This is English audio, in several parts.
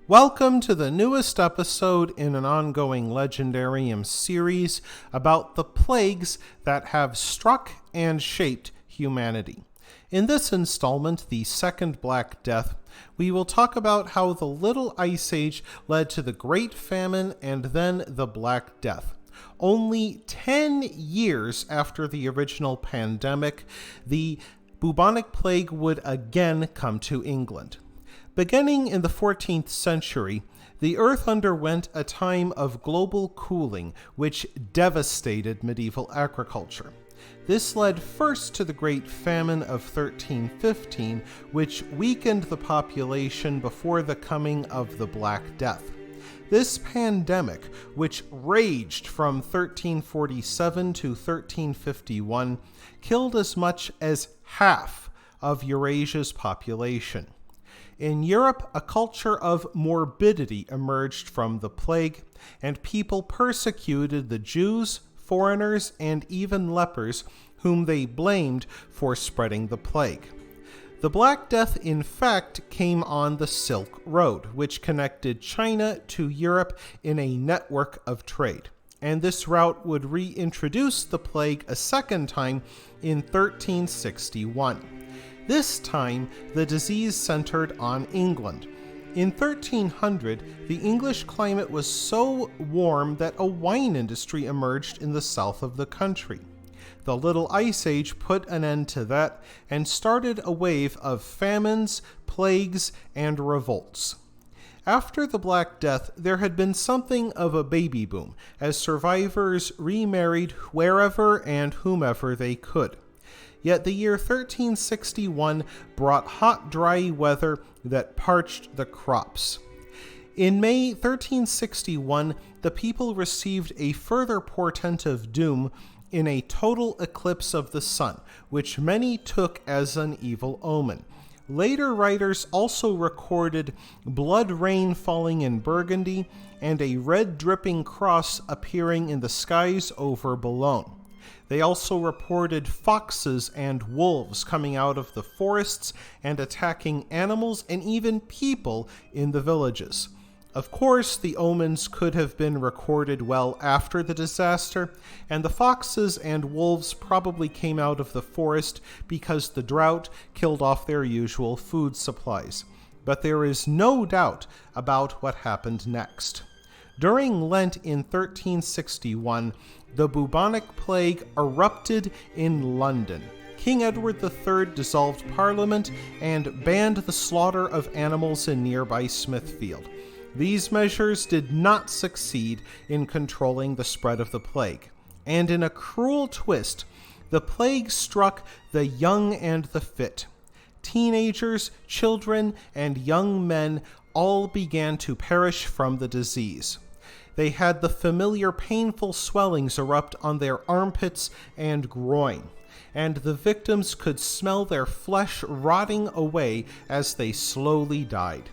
Welcome to the newest episode in an ongoing Legendarium series about the plagues that have struck and shaped humanity. In this installment, the Second Black Death, we will talk about how the Little Ice Age led to the Great Famine and then the Black Death. Only 10 years after the original pandemic, the bubonic plague would again come to England. Beginning in the 14th century, the Earth underwent a time of global cooling, which devastated medieval agriculture. This led first to the Great Famine of 1315, which weakened the population before the coming of the Black Death. This pandemic, which raged from 1347 to 1351, killed as much as half of Eurasia's population. In Europe, a culture of morbidity emerged from the plague, and people persecuted the Jews, foreigners, and even lepers, whom they blamed for spreading the plague. The Black Death, in fact, came on the Silk Road, which connected China to Europe in a network of trade. And this route would reintroduce the plague a second time in 1361. This time, the disease centered on England. In 1300, the English climate was so warm that a wine industry emerged in the south of the country. The Little Ice Age put an end to that and started a wave of famines, plagues, and revolts. After the Black Death, there had been something of a baby boom, as survivors remarried wherever and whomever they could. Yet the year 1361 brought hot, dry weather that parched the crops. In May 1361, the people received a further portent of doom in a total eclipse of the sun, which many took as an evil omen. Later writers also recorded blood rain falling in Burgundy and a red dripping cross appearing in the skies over Boulogne. They also reported foxes and wolves coming out of the forests and attacking animals and even people in the villages. Of course, the omens could have been recorded well after the disaster, and the foxes and wolves probably came out of the forest because the drought killed off their usual food supplies. But there is no doubt about what happened next. During Lent in 1361, the bubonic plague erupted in London. King Edward III dissolved Parliament and banned the slaughter of animals in nearby Smithfield. These measures did not succeed in controlling the spread of the plague. And in a cruel twist, the plague struck the young and the fit. Teenagers, children, and young men all began to perish from the disease. They had the familiar painful swellings erupt on their armpits and groin, and the victims could smell their flesh rotting away as they slowly died.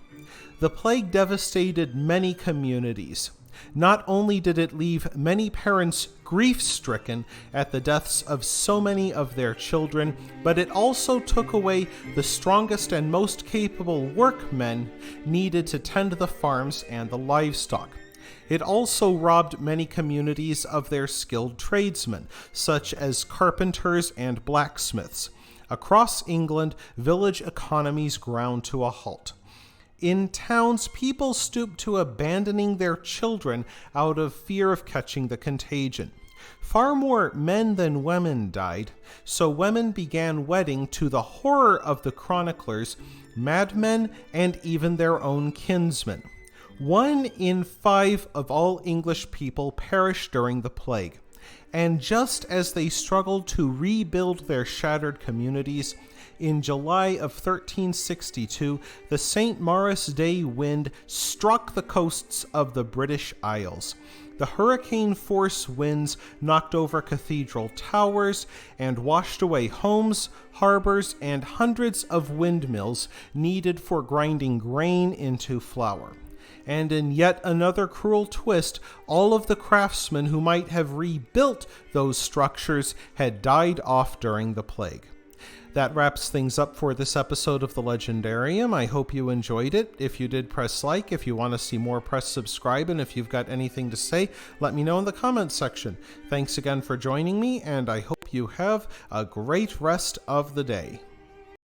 The plague devastated many communities. Not only did it leave many parents grief-stricken at the deaths of so many of their children, but it also took away the strongest and most capable workmen needed to tend the farms and the livestock. It also robbed many communities of their skilled tradesmen, such as carpenters and blacksmiths. Across England, village economies ground to a halt. In towns, people stooped to abandoning their children out of fear of catching the contagion. Far more men than women died, so women began wedding, to the horror of the chroniclers, madmen and even their own kinsmen. 1 in 5 of all English people perished during the plague, and just as they struggled to rebuild their shattered communities, in July of 1362, the St. Maurice Day wind struck the coasts of the British Isles. The hurricane-force winds knocked over cathedral towers and washed away homes, harbors, and hundreds of windmills needed for grinding grain into flour. And in yet another cruel twist, all of the craftsmen who might have rebuilt those structures had died off during the plague. That wraps things up for this episode of The Legendarium. I hope you enjoyed it. If you did, press like. If you want to see more, press subscribe. And if you've got anything to say, let me know in the comments section. Thanks again for joining me, and I hope you have a great rest of the day.